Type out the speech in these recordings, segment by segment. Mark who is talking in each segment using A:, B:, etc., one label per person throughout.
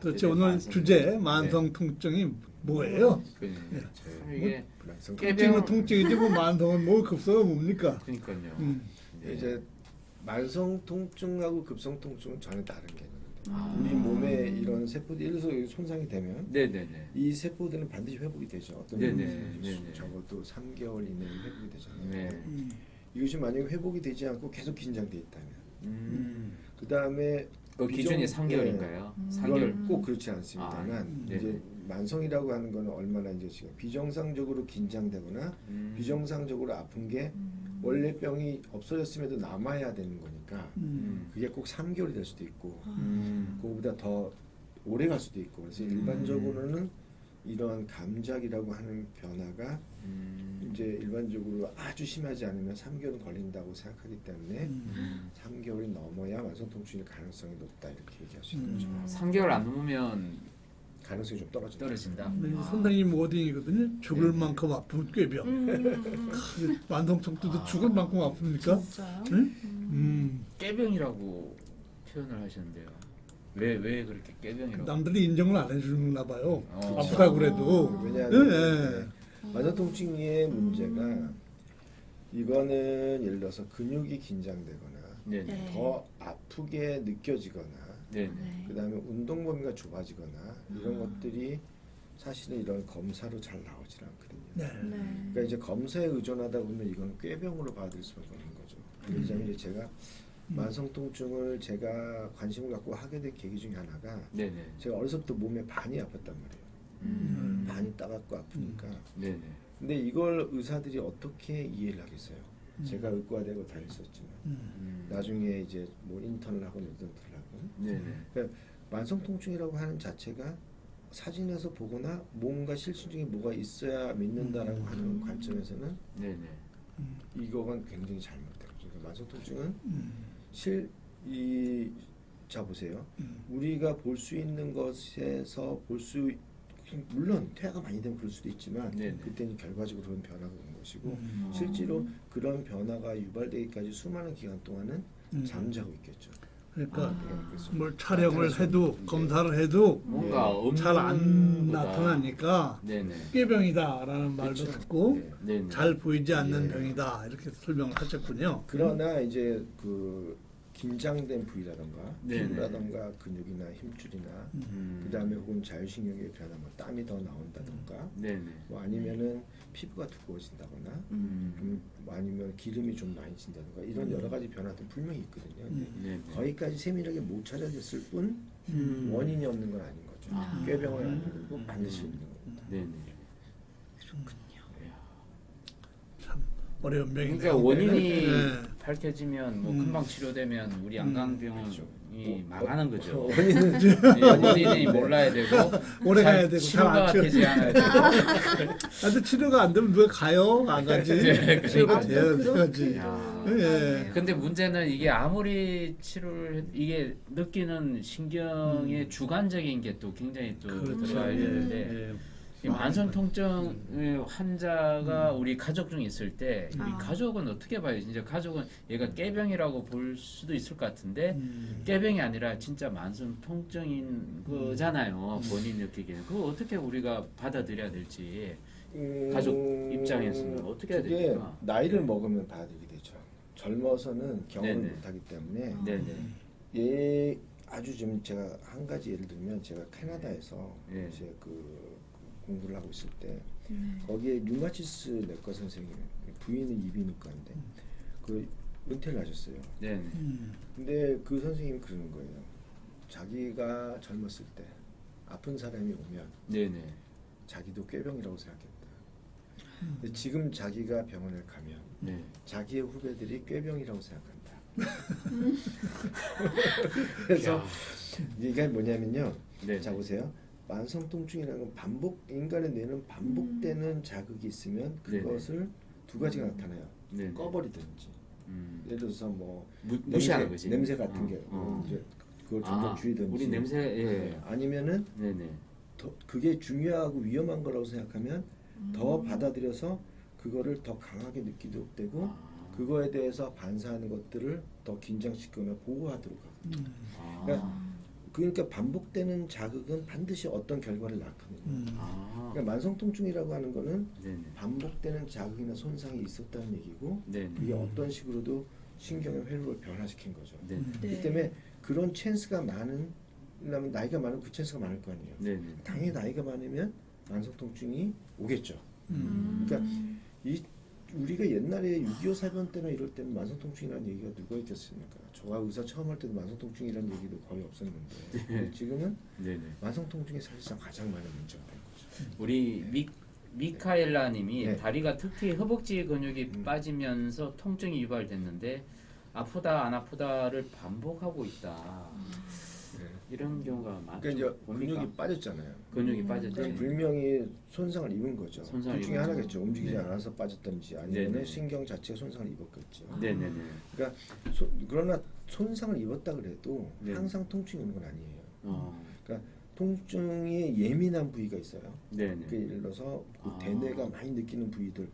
A: 도대체 오늘 주제 만성 통증이 뭐예요?
B: 이게
A: 통증은 통증이지 뭐 만성은 뭐 급성은 뭡니까?
B: 그러니까요.
C: 이제 만성 통증하고 급성 통증은 전혀 다른 개념입니다.
B: 아.
C: 우리 몸에 이런 세포들 예를 들어서 손상이 되면
B: 네네네.
C: 이 세포들은 반드시 회복이 되죠. 어떤
B: 네네.
C: 경우는
B: 네네.
C: 적어도 3개월 이내에 회복이 되잖아요.
B: 네.
C: 이것이 만약에 회복이 되지 않고 계속 긴장돼 있다면 그 다음에
B: 기준이 3개월인가요? 3개월.
C: 꼭 그렇지 않습니다만
B: 네네.
C: 이제 만성이라고 하는 거는 얼마나 이제 지금 비정상적으로 긴장되거나 비정상적으로 아픈 게 원래 병이 없어졌음에도 남아야 되는 거니까 그게 꼭 3개월이 될 수도 있고 그거보다 더 오래 갈 수도 있고 그래서 일반적으로는 이런 감작이라고 하는 변화가 이제 일반적으로 아주 심하지 않으면 3개월은 걸린다고 생각하기 때문에 3개월이 넘어야 만성통증일 가능성이 높다 이렇게 얘기할 수 있는 거죠.
B: 3개월 안 넘으면
C: 가능성이 좀 떨어진다.
A: 네, 선생님 워딩이거든요. 죽을 만큼 아픈 꾀병. 만성 통증도 죽을 만큼 아픕니까?
D: 진짜요?
A: 응?
B: 깨병이라고 표현을 하셨는데요. 왜 그렇게 깨병이라고?
A: 남들이 인정을 안 해주나 봐요.
B: 어.
A: 아프다 그래도.
C: 왜냐하면 만성통증의 문제가 이거는 예를 들어서 근육이 긴장되거나
B: 네네.
D: 네.
C: 더 아프게 느껴지거나
B: 네네.
C: 그 다음에 운동 범위가 좁아지거나 이런 것들이 사실은 이런 검사로 잘 나오질 않거든요.
A: 네.
C: 그러니까 이제 검사에 의존하다 보면 이건 꾀병으로 받을 수밖에 없는 거죠. 그러자면 이제 제가 만성통증을 제가 관심을 갖고 하게 된 계기 중에 하나가
B: 네네.
C: 제가 어려서부터 몸에 반이 아팠단 말이에요. 반이 따갑고 아프니까.
B: 네네.
C: 근데 이걸 의사들이 어떻게 이해를 하겠어요? 제가 의과대고 다녔었지만 나중에 이제 뭐 인턴을 하고 레지던트를 하고
B: 네네.
C: 그러니까 만성통증이라고 하는 자체가 사진에서 보거나 뭔가 실질적인 뭐가 있어야 믿는다라고 하는 관점에서는
B: 네네.
C: 이거가 굉장히 잘못돼요. 그러니까 만성통증은 자 보세요. 우리가 볼 수 있는 것에서 물론 퇴화가 많이 되면 그럴 수도 있지만
B: 네네.
C: 그때는 결과적으로 그런 변화가 오는 것이고 실제로 그런 변화가 유발되기까지 수많은 기간 동안은 잠자고 있겠죠.
A: 그러니까
C: 그래서
A: 뭘 촬영을
C: 나타날 수
A: 해도
C: 없는,
A: 검사를 해도
B: 뭔가 없는
A: 잘 안
B: 보다-
A: 나타나니까
B: 네네.
A: 꾀병이다라는 말도
C: 그렇죠.
A: 듣고
C: 네.
B: 네네.
A: 잘 보이지 않는
C: 예.
A: 병이다 이렇게 설명을 하셨군요.
C: 그러나 이제 그 긴장된 부위라던가
B: 네네.
C: 피부라던가 근육이나 힘줄이나 그다음에 혹은 자율신경의 변화, 뭐 땀이 더 나온다던가
B: 네네.
C: 뭐 아니면은 피부가 두꺼워진다거나 뭐 아니면 기름이 좀 많이 진다던가 이런 여러 가지 변화도 분명히 있거든요. 근데
B: 네네.
C: 거기까지 세밀하게 못 찾아졌을 뿐 원인이 없는 건 아닌 거죠. 꾀병은 아니고 반드시 있는 겁니다.
B: 네네.
A: 참 어려운 병이네요.
B: 그러니까 원인이
A: 네.
B: 밝혀지면 뭐 금방 치료되면 우리 안강병원이 망하는 거죠.
C: 원인은
B: 원인이 몰라야 되고
A: 오래
B: 잘
A: 가야 되고
B: 치료가
A: 잘 안
B: 되지 않아야 되고.
A: 근데 치료가 안 되면 누가 가요? 안 가지.
B: 네,
A: 치료가
B: 그러니까요.
A: 돼야 가지.
B: 야.
A: 예.
B: 근데 문제는 이게 아무리 치료를 이게 느끼는 신경의 주관적인 게 또 굉장히 또
A: 그렇죠.
B: 들어가야 되는데
A: 예.
B: 이 만성 통증 환자가 우리 가족 중에 있을 때 이 가족은 어떻게 봐요? 진짜 가족은 얘가 깨병이라고 볼 수도 있을 것 같은데 깨병이 아니라 진짜 만성 통증인 거잖아요. 본인 느끼기에는 그거 어떻게 우리가 받아들여야 될지 가족 입장에서는 어떻게 해야
C: 그게
B: 됩니까?
C: 나이를 먹으면 받아들이게 되죠. 젊어서는 경험을
B: 네네.
C: 못하기 때문에
B: 네네.
C: 아주 좀 제가 한 가지 예를 들면 제가 캐나다에서
B: 네.
C: 이제 그 공부를 하고 있을 때 거기에 류마티스 내과 선생님 부인은 이비인후과인데 그 은퇴를 하셨어요.
B: 네네.
C: 근데 그 선생님이 그러는 거예요. 자기가 젊었을 때 아픈 사람이 오면
B: 네네.
C: 자기도 꾀병이라고 생각했다. 근데 지금 자기가 병원을 가면
B: 네.
C: 자기의 후배들이 꾀병이라고 생각한다. 그래서 이게 뭐냐면요.
B: 네.
C: 자 보세요. 만성통증이라는 건 인간의 뇌는 반복되는 자극이 있으면 그것을 두 가지가 나타나요.
B: 네네.
C: 꺼버리든지. 예를 들어서 뭐
B: 무시하는 거지.
C: 냄새 같은 게
B: 어.
C: 이제 그걸 좀 더 줄이든지.
B: 우리 냄새 예.
C: 아니면은
B: 네네.
C: 더 그게 중요하고 위험한 거라고 생각하면 더 받아들여서 그거를 더 강하게 느끼도록 되고 그거에 대해서 반사하는 것들을 더 긴장시키거나 보호하도록 하거든요. 그러니까 그러니까 반복되는 자극은 반드시 어떤 결과를 낳거든요.
B: 아,
C: 그러니까 만성 통증이라고 하는 거는
B: 네네.
C: 반복되는 자극이나 손상이 있었다는 얘기고
B: 네네.
C: 그게 어떤 식으로도 신경의 회로를 변화시킨 거죠.
B: 네네.
C: 그 때문에 그런 찬스가 많은 왜냐면 나이가 많으면 그 찬스가 많을 거 아니에요.
B: 네네.
C: 당연히 나이가 많으면 만성 통증이 오겠죠.
A: 음.
C: 그러니까 이 우리가 옛날에 6.25 사변 때나 이럴 때는 만성 통증이라는 얘기가 누가 있겠습니까? 저가 의사 처음 할 때도 만성 통증이라는 얘기도 거의 없었는데 근데 지금은
B: 네네.
C: 만성 통증이 사실상 가장 많은 문제가 된 거죠.
B: 우리 미카엘라님이
C: 네.
B: 다리가 특히 허벅지 근육이 빠지면서 통증이 유발됐는데 아프다 안 아프다를 반복하고 있다.
C: 네.
B: 이런 경우가 많죠.
C: 그러니까 이제
B: 뭡니까?
C: 근육이 빠졌잖아요.
B: 근육이 빠졌죠.
C: 그러니까 불명이 손상을 입은 거죠.
B: 손상을
C: 둘 중에
B: 입은
C: 하나겠죠. 움직이지
B: 네.
C: 않아서 빠졌든지 아니면
B: 네네.
C: 신경 자체가 손상을 입었겠죠.
B: 네네네.
C: 그러니까 그러나 손상을 입었다 그래도
B: 네.
C: 항상 통증이 있는 건 아니에요.
B: 어,
C: 그러니까 통증에 예민한 부위가 있어요.
B: 네네.
C: 그 예를 들어서 그
B: 아.
C: 대뇌가 많이 느끼는 부위들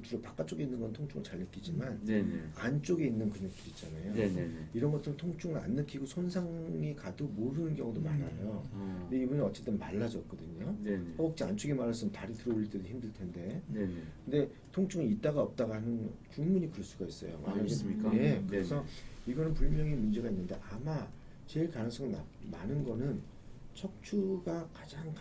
C: 주로 바깥쪽에 있는 건 통증을 잘 느끼지만
B: 네네.
C: 안쪽에 있는 근육들 있잖아요.
B: 네네네.
C: 이런 것들은 통증을 안 느끼고 손상이 가도 모르는 경우도 많아요.
B: 어,
C: 근데 이분은 어쨌든 말라졌거든요.
B: 네네.
C: 허벅지 안쪽에 말랐으면 다리 들어올릴 때도 힘들 텐데.
B: 네네.
C: 근데 통증이 있다가 없다가 하는 충분히 그럴 수가 있어요.
B: 아, 그렇습니까?
C: 예.
B: 네네.
C: 그래서 이거는 분명히 문제가 있는데 아마 제일 가능성 많은 거는 척추가 가장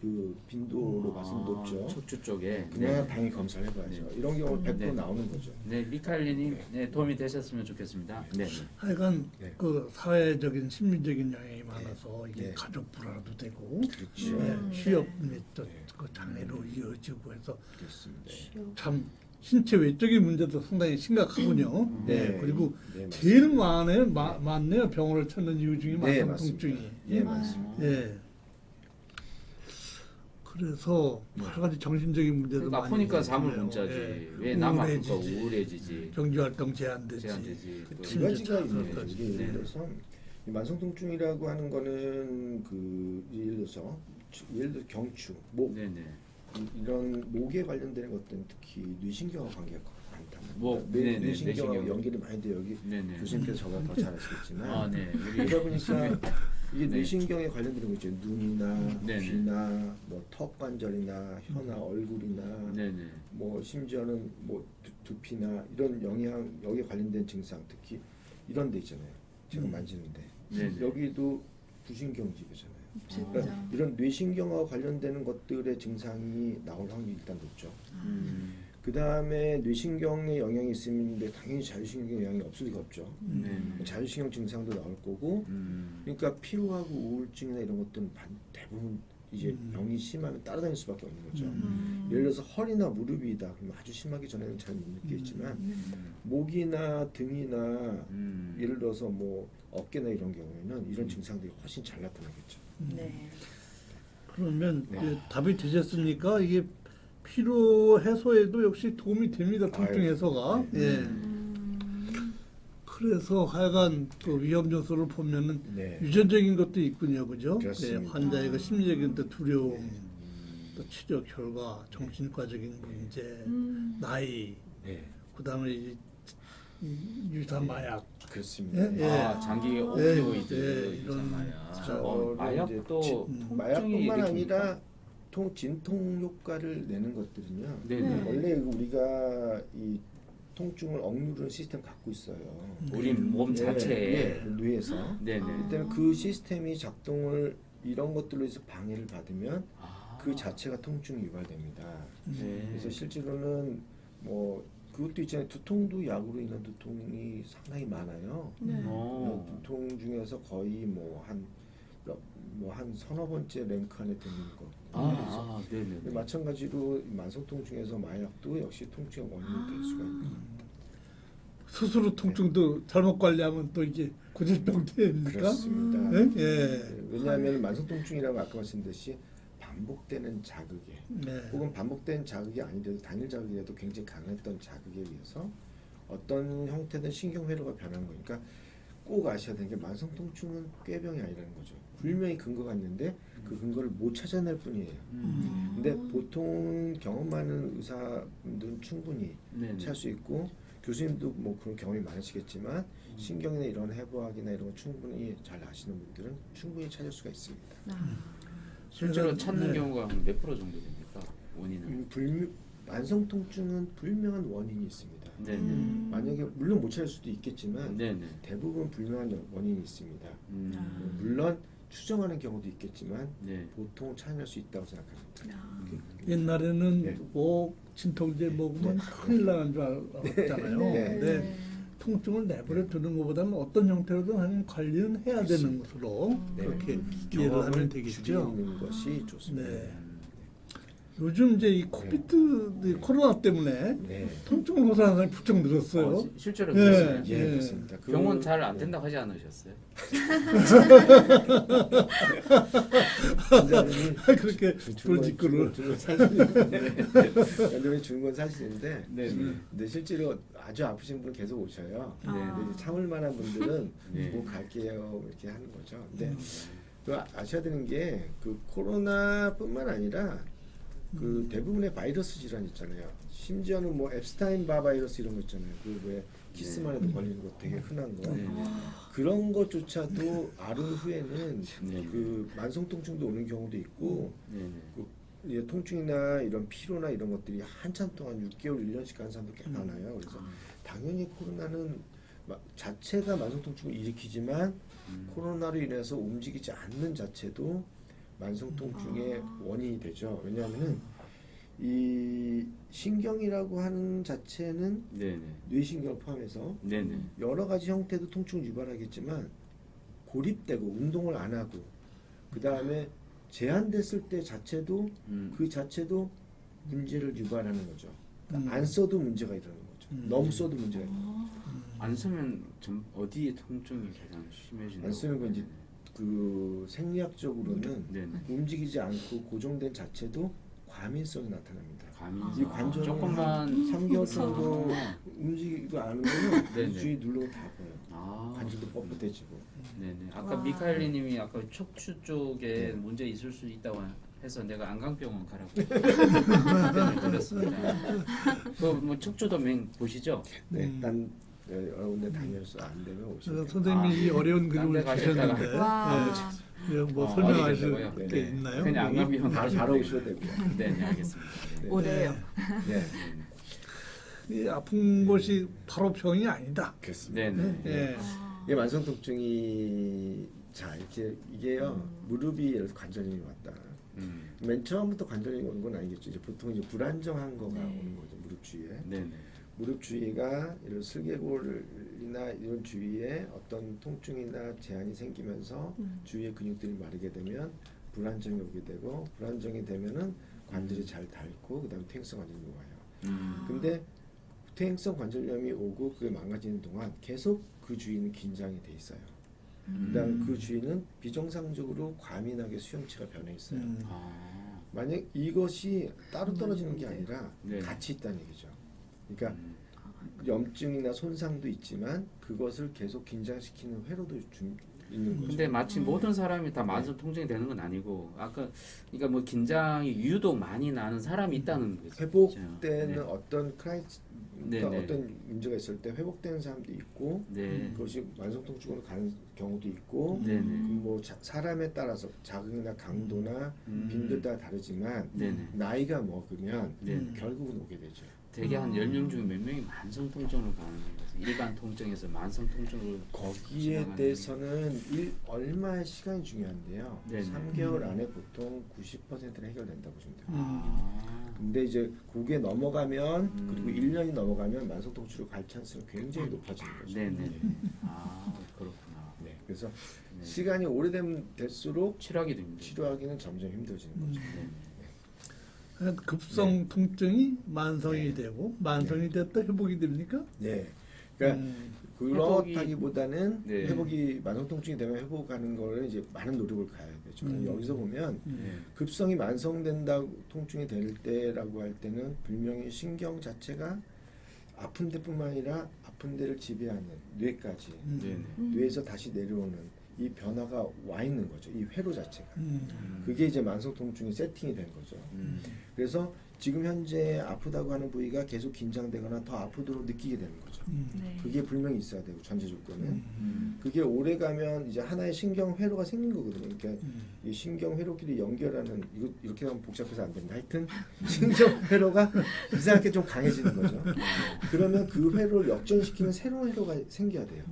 C: 그 빈도로 봤을 때 높죠.
B: 척추 쪽에.
C: 그냥 당연히 검사를 해봐야죠.
B: 네.
C: 이런 경우 100%
B: 네.
C: 나오는 거죠.
B: 네, 미카엘리님 네, 도움이 되셨으면 좋겠습니다. 네.
A: 하여간
C: 네.
A: 그 사회적인 심리적인 영향이 많아서 이게
C: 네.
A: 가족 불화도 되고
C: 그렇죠.
A: 취업 및
C: 네.
A: 그 장애로 이어지고 해서
C: 그렇습니다.
A: 참 신체 외적인 문제도 상당히 심각하군요.
C: 네.
A: 그리고
C: 네, 맞습니다.
A: 제일 많네요. 병원을 찾는 이유 중에
C: 네,
A: 만성
C: 맞습니다.
A: 통증이.
C: 예, 맞습니다.
A: 예. 그래서 여러 가지 정신적인 문제도
B: 그러니까
A: 많이
B: 아프니까 잠을
A: 있고요.
B: 못 자지.
A: 예.
B: 왜 남 아프니까
A: 우울해지지.
B: 우울해지지.
A: 경제 활동 제한되지.
B: 제한되지. 또
C: 두 가지가
A: 심지어
C: 있는 거죠. 이게
B: 네.
C: 예를 들어서 이 만성통증이라고 하는 거는 그 예를 들어서 경추, 목
B: 네네.
C: 이런 목에 관련되는 것들은 특히 뇌신경과 관계가 많다.
B: 목, 네네,
C: 뇌신경하고
B: 뇌신경.
C: 연결이 많이 돼요. 여기
B: 네네.
C: 교수님께서 저보다 더 잘 아시겠지만
B: 아, 네. 우리
C: 그러다 보니까 이게
B: 네.
C: 뇌신경에 관련되는 거 있죠. 눈이나
B: 네네.
C: 귀나 뭐 턱 관절이나 혀나 얼굴이나
B: 네네.
C: 뭐 심지어는 뭐 두피나 이런 여기에 관련된 증상 특히 이런 데 있잖아요. 제가 만지는데
B: 네네.
C: 여기도 부신경지배잖아요.
D: 진짜.
C: 그러니까 이런 뇌신경과 관련되는 것들의 증상이 나올 확률이 일단 높죠. 그 다음에 뇌신경에 영향이 있으면 당연히 자율신경에 영향이 없을 리가 없죠.
B: 네네.
C: 자율신경 증상도 나올 거고, 그러니까 피로하고 우울증이나 이런 것들은 대부분 이제 병이 심하면 따라다닐 수밖에 없는 거죠. 예를 들어서 허리나 무릎이다. 그러면 아주 심하기 전에는 잘 못 느끼겠지만 목이나 등이나 예를 들어서 뭐 어깨나 이런 경우에는 이런 증상들이 훨씬 잘 나타나겠죠.
D: 네.
A: 그러면
C: 네.
A: 이제 답이 되셨습니까? 이게 피로 해소에도 역시 도움이 됩니다. 통증
C: 아유,
A: 해소가.
C: 네.
A: 예. 그래서 하여간 그 위험 요소를 보면은
C: 네.
A: 유전적인 것도 있군요, 그죠?
C: 그렇습니다.
A: 예, 환자의 그 심리적인 또 두려움,
C: 네.
A: 또 치료 결과, 정신과적인 문제, 나이,
C: 네,
A: 그다음에 이 유사 마약,
C: 그렇습니다.
A: 예,
B: 아, 장기 오피오이드
A: 예,
B: 이런
A: 이런
B: 마약.
C: 저는
B: 마약도
C: 이제
B: 통증이
C: 마약뿐만
B: 일으킵니까?
C: 아니라 진통 효과를 내는 것들은요.
B: 네네.
C: 원래 우리가 이 통증을 억누르는 시스템 갖고 있어요.
B: 우리 몸 자체에.
C: 예, 뇌에서.
B: 네네.
C: 그때는 그 시스템이 작동을 이런 것들로 해서 방해를 받으면
B: 아.
C: 그 자체가 통증이 유발됩니다.
B: 네.
C: 그래서 실제로는 뭐 그것도 있잖아요. 두통도 약으로 인한 두통이 상당히 많아요.
D: 네.
B: 어.
C: 두통 중에서 거의 뭐 한 서너 번째 랭크 안에 드는 거.
B: 아, 네네.
C: 근데 마찬가지로 만성통 중에서 마약도 역시 통증의 원인이 될 수가 있는 겁니다.
A: 스스로 통증도 잘못 관리하면 또 이게 고질병 됩니까?
C: 그렇습니다.
A: 예? 예.
C: 네, 왜냐하면 만성통증이라고 아까 말씀드렸듯이 반복되는 자극에
A: 네.
C: 혹은 반복된 자극이 아니더라도 단일 자극이라도 굉장히 강했던 자극에 의해서 어떤 형태든 신경회로가 변한 거니까 꼭 아셔야 되는 게 만성통증은 꾀병이 아니라는 거죠. 분명히 근거가 있는데 그 근거를 못 찾아낼 뿐이에요. 근데 보통 경험 많은 의사분들은 충분히
B: 네네.
C: 찾을 수 있고 교수님도 뭐 그런 경험이 많으시겠지만 신경이나 이런 해부학이나 이런 거 충분히 잘 아시는 분들은 충분히 찾을 수가 있습니다.
B: 실제로
A: 그래서,
B: 찾는
A: 네.
B: 경우가 한 몇 프로 정도 됩니까? 원인은?
C: 만성 통증은 불명한 원인이 있습니다.
B: 네.
C: 만약에 물론 못 찾을 수도 있겠지만
B: 네.
C: 대부분 불명한 원인이 있습니다.
B: 음.
C: 물론 추정하는 경우도 있겠지만
B: 네.
C: 보통 찾아낼 수 있다고 생각합니다.
A: 옛날에는
C: 네.
A: 목 진통제 먹으면 큰일 나는 줄 알았잖아요.
C: 네.
A: 네. 통증을 내버려 두는 것보다는 어떤 형태로든 하는 관리는 해야 되는 것으로
C: 네.
A: 그렇게 이해를
C: 경험을
A: 하면 되겠죠.
C: 줄이는 것이 좋습니다.
A: 네. 요즘 이제 이 코비드 이 코로나 때문에
C: 네.
A: 통증을 호소하는 사람이 부쩍 늘었어요.
B: 실제로
A: 네.
B: 그랬어요.
C: 예,
A: 네.
C: 그렇습니다.
B: 병원 잘 안 된다고 하지 않으셨어요?
C: 원장님이
A: 그렇게 돌직구를
C: 준건 사실인데 원장님이 준 건 사실인데
B: 네.
C: 근데 실제로 아주 아프신 분 계속 오셔요.
B: 네.
C: 근데 이제 참을 만한 분들은
B: 네.
C: 뭐 갈게요 이렇게 하는 거죠. 근데 또 아셔야 되는 게 그 코로나뿐만 아니라 그 대부분의 바이러스 질환 있잖아요. 심지어는 뭐 앱스타인 바 바이러스 이런 거 있잖아요. 그 왜 키스만 해도 걸리는 거 되게 흔한 거.
B: 네.
C: 그런 것조차도 앓은 후에는
B: 네.
C: 그 만성 통증도 오는 경우도 있고
B: 네.
C: 그 이제 통증이나 이런 피로나 이런 것들이 한참 동안 6개월, 1년씩 가는 사람도 꽤 많아요. 그래서 당연히 코로나는 자체가 만성 통증을 일으키지만 코로나로 인해서 움직이지 않는 자체도 만성 통증의 원인이 되죠. 왜냐하면은 이 신경이라고 하는 자체는
B: 네.
C: 뇌신경을 포함해서
B: 네.
C: 여러 가지 형태도 통증을 유발하겠지만 고립되고 운동을 안 하고 그 다음에 제한됐을 때 자체도 그 자체도 문제를 유발하는 거죠. 그러니까 안 써도 문제가 일어나는 거죠. 너무 써도 문제가 일어나는 거죠.
B: 안 쓰면 좀 어디에 통증이 가장 심해지나요?
C: 안 쓰는 건 이제 그 생리학적으로는
B: 네.
C: 움직이지 않고 고정된 자체도 과민성이 나타납니다.
B: 감이
C: 이 관절은
B: 조금만
C: 3개월 정도 움직이고 않은 거는
B: 네네.
C: 이 주위 누르면 다 보여요.
B: 아.
C: 관절도 뻣뻣해지고.
B: 네네. 아까
D: 와.
B: 미카엘리님이 아까 척추 쪽에
C: 네.
B: 문제 있을 수 있다고 해서 내가 안강병원 가라고 답변을 드렸습니다. 그뭐 척추도 보시죠?
C: 네, 딴 여러 군데 다녀서 안 되면 오시면
A: 그래서 선생님이 이 어려운 그림을
B: 딴데
A: 주셨는데
B: 가셨다가.
D: 와.
A: 뭐
B: 어디
A: 설명하실
B: 계시고요?
A: 게
C: 네.
A: 있나요?
B: 그냥 안강병원
C: 바로 오셔도 되고요.
B: 네, 알겠습니다. 네.
D: 오래요.
C: 네,
A: 이 아픈 곳이 바로 병이 아니다.
C: 그렇습니다.
B: 네, 네.
A: 예.
C: 이게 만성 통증이 자 이렇게 이게요 무릎이 예를 들어서 관절염이 왔다. 맨 처음부터 관절염이 오는 건 아니겠죠. 이제 보통 이제 불안정한 거가
D: 네.
C: 오는 거죠 무릎 주위에.
B: 네, 네.
C: 무릎 주위가 이런 슬개골이나 이런 주위에 어떤 통증이나 제한이 생기면서 주위의 근육들이 마르게 되면 불안정이 오게 되고 불안정이 되면은 관절이 잘 닳고 그다음에 퇴행성 관절염이 와요. 근데 퇴행성 관절염이 오고 그게 망가지는 동안 계속 그 주위는 긴장이 돼 있어요. 그다음 그 주위는 비정상적으로 과민하게 수용체가 변해 있어요.
B: 아.
C: 만약 이것이 따로 떨어지는 게 아니라
B: 네.
C: 같이 있다는 얘기죠. 그러니까 염증이나 손상도 있지만 그것을 계속 긴장시키는 회로도 있는 거죠.
B: 근데 마치 모든 사람이 다 만성 통증이 되는 건 아니고 아까 그러니까 뭐 긴장이 유독 많이 나는 사람이 있다는 거죠.
C: 회복되는
B: 네.
C: 어떤
B: 네, 네.
C: 어떤 문제가 있을 때 회복되는 사람도 있고
B: 네.
C: 그것이 만성 통증으로 가는 경우도 있고
B: 네, 네.
C: 뭐 사람에 따라서 자극이나 강도나 빈도에 따라 다르지만
B: 네, 네.
C: 나이가 먹으면
B: 네.
C: 결국은 오게 되죠.
B: 되게 한 10명 중에 몇 명이 만성 통증으로 가는 거죠. 일반 통증에서 만성 통증으로
C: 거기에
B: 지나가는
C: 대해서는 얼마의 시간이 중요한데요.
B: 네네.
C: 3개월 안에 보통 90%는 해결된다고 보시면 돼요.
B: 아.
C: 근데 이제 그게 넘어가면 그리고 1년이 넘어가면 만성 통증으로 갈 찬스가 굉장히 높아지는 거죠.
B: 네네. 아 그렇구나.
C: 네, 그래서
B: 네.
C: 시간이 오래되면 될수록
B: 치료하기도 힘들죠.
C: 치료하기는 점점 힘들어지는 거죠.
B: 네.
A: 그러니까 급성 통증이 만성이
C: 네.
A: 되고 만성이 됐다 회복이 됩니까?
C: 네, 그러니까 그렇다기보다는
B: 네.
C: 회복이 만성 통증이 되면 회복하는 거를 이제 많은 노력을 가야 되죠. 여기서 보면
B: 네.
C: 급성이 만성된다 통증이 될 때라고 할 때는 분명히 신경 자체가 아픈 데뿐만 아니라 아픈 데를 지배하는 뇌까지
B: 네.
C: 뇌에서 다시 내려오는 이 변화가 와 있는 거죠. 이 회로 자체가. 그게 이제 만성 통증이 세팅이 된 거죠. 그래서 지금 현재 아프다고 하는 부위가 계속 긴장되거나 더 아프도록 느끼게 되는 거죠.
D: 네.
C: 그게 분명히 있어야 되고 전제 조건은 그게 오래 가면 이제 하나의 신경 회로가 생긴 거거든요. 그러니까 이 신경 회로끼리 연결하는 이거 이렇게 하면 복잡해서 안 됩니다. 하여튼 신경 회로가 이상하게 좀 강해지는 거죠. 그러면 그 회로를 역전시키는 새로운 회로가 생겨야 돼요.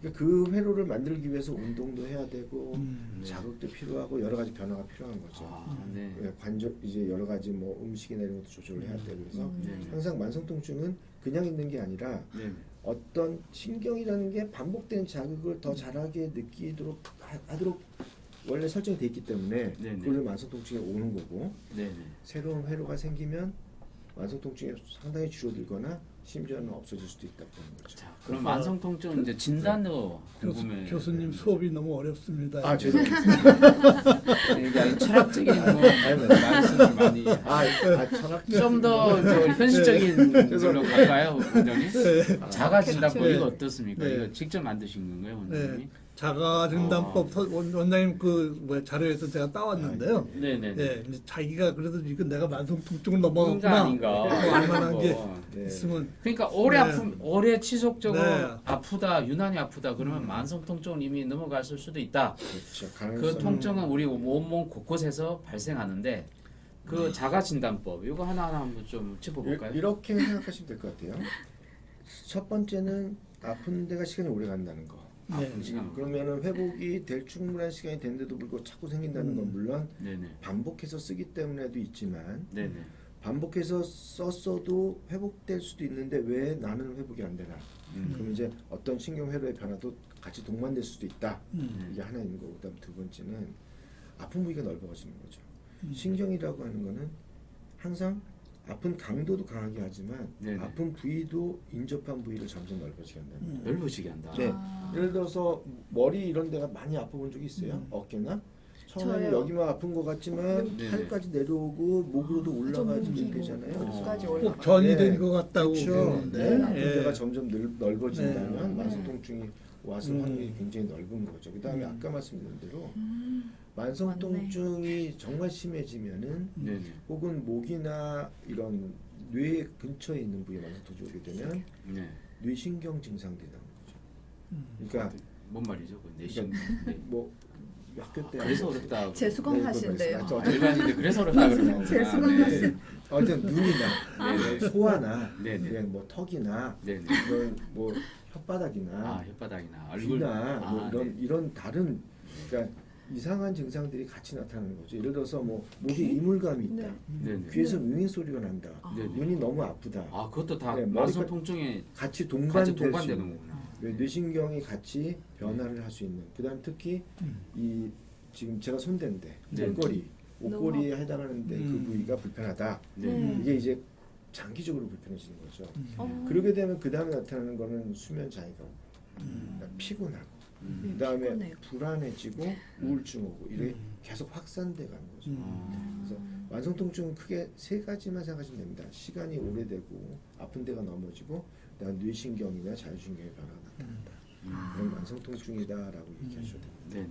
C: 그러니까 그 회로를 만들기 위해서 운동도 해야 되고 자극도 필요하고 여러 가지 변화가 필요한 거죠.
B: 네.
C: 예, 관절 이제 여러 가지 뭐 음식이나 이런 것도 조절을 해야 되고 그래서
B: 네.
C: 항상 만성 통증은 그냥 있는 게 아니라
B: 네.
C: 어떤 신경이라는 게 반복된 자극을 더 잘하게 느끼도록 하도록 원래 설정이 돼 있기 때문에
B: 네네.
C: 그걸 만성 통증이 오는 거고
B: 네.
C: 새로운 회로가 생기면 만성 통증이 상당히 줄어들거나 심지어는 없어질 수도 있다는 거죠.
B: 자, 그럼 만성 통증 이제 진단도 궁금해.
A: 교수님 수업이 너무 어렵습니다.
C: 아 죄송합니다.
B: 그러니까 철학적인 뭐 말씀을 많이.
C: 철학
B: 좀 더 현실적인 걸로 갈까요, 원장님?
A: 네.
B: 자가 진단법
A: 네.
B: 이거 어떻습니까?
A: 네.
B: 이거 직접 만드신 건가요, 원장님이?
A: 네. 자가 진단법 원장님 그 뭐야 자료에서 제가 따왔는데요.
B: 네네.
A: 예, 이제 자기가 그래도 이건 내가 만성 통증을
B: 뭔가
A: 넘어갔구나.
B: 아닌가?
A: 얼마나 이제
B: 뭐.
C: 네.
A: 있으면
B: 그러니까 오래
A: 네.
B: 아픔, 오래 지속적으로
A: 네.
B: 아프다, 유난히 아프다 그러면 만성 통증은 이미 넘어갔을 수도 있다.
C: 그렇죠.
B: 그
C: 가능성은
B: 통증은 우리 온몸 곳곳에서 발생하는데 그 자가 진단법 이거 하나하나 한번 좀 짚어볼까요?
C: 이렇게 생각하시면 될 것 같아요. 첫 번째는 아픈 데가 시간이 오래 간다는 거.
A: 네.
C: 아픈 시간. 그러면은 회복이 될 충분한 시간이 됐는데도 불구하고 자꾸 생긴다는 건 물론
B: 네네.
C: 반복해서 쓰기 때문에도 있지만
B: 네네.
C: 반복해서 썼어도 회복될 수도 있는데 왜 나는 회복이 안 되나? 그럼 이제 어떤 신경 회로의 변화도 같이 동반될 수도 있다. 이게 하나 있는 거고 그다음 두 번째는 아픈 부위가 넓어지는 거죠. 신경이라고 하는 거는 항상 아픈 강도도 강하게 하지만
B: 네네.
C: 아픈 부위도 인접한 부위를 점점 넓어지게 한다는 거예요.
B: 넓어지게 한다.
C: 네. 예를 들어서 머리 이런 데가 많이 아파본 적이 있어요? 어깨나? 처음에는
D: 저요.
C: 여기만 아픈 것 같지만
B: 네네.
C: 팔까지 내려오고 목으로도 올라가지게
D: 좀
C: 되잖아요. 그래서
D: 목까지
A: 꼭
D: 올라가.
A: 전이
C: 네.
A: 된 것 같다고
C: 그렇죠.
A: 그러는데,
C: 네. 아픈
A: 예.
C: 데가 점점 넓어진다면
A: 네.
C: 만성 통증이 왔을 확률이 굉장히 넓은 거죠. 그다음에 아까 말씀드린 대로 만성
D: 맞네.
C: 통증이 정말 심해지면은
B: 네네.
C: 혹은 목이나 이런 뇌 근처에 있는 부위에 만성 통증이 오게 되면
B: 네.
C: 뇌신경 증상들이 나오는 거죠. 그러니까
B: 뭔 말이죠? 그 내신. 네.
C: 뭐 학교 때
B: 그래서 어렵다.
D: 재수강 하신대요.
B: 일반인데 그래서 어렵다 그러는
D: 재수강
C: 네. 어쨌든 눈이나
B: 네네.
C: 소화나
B: 네네.
C: 그냥 뭐 턱이나
B: 네네.
C: 이런 뭐 혓바닥이나
B: 아 혓바닥이나 얼굴.
C: 귀나 뭐
B: 네.
C: 이런 다른 그러니까 이상한 증상들이 같이 나타나는 거죠. 예를 들어서 뭐 목에 이물감이 있다.
B: 네네.
C: 귀에서 응애 소리가 난다.
B: 네네.
C: 눈이 너무 아프다.
B: 아 그것도 다
C: 네,
B: 만성
C: 머리가
B: 통증에
C: 같이
B: 같이
C: 동반될 수
B: 동반되는
C: 있는
B: 거구나.
C: 뇌신경이 같이 변화를 할 수 있는. 그다음 특히 이 지금 제가 손댄데
B: 네.
C: 옷걸이에 해당하는데 그 부위가 불편하다.
B: 네.
C: 이게 이제 장기적으로 불편해지는 거죠.
D: 어.
C: 그러게 되면 그 다음에 나타나는 거는 수면 장애가 오고 그다음에 피곤하고 그 다음에
D: 피곤해요.
C: 불안해지고 우울증 오고 이게 계속 확산돼 가는 거죠. 그래서 만성 통증은 크게 세 가지만 생각하시면 됩니다. 시간이 오래되고 아픈 데가 넘어지고 그다음 뇌신경이나 자율신경의 변화가 나타난다. 그런 만성 통증이다라고 얘기하셔도 됩니다.
B: 네네.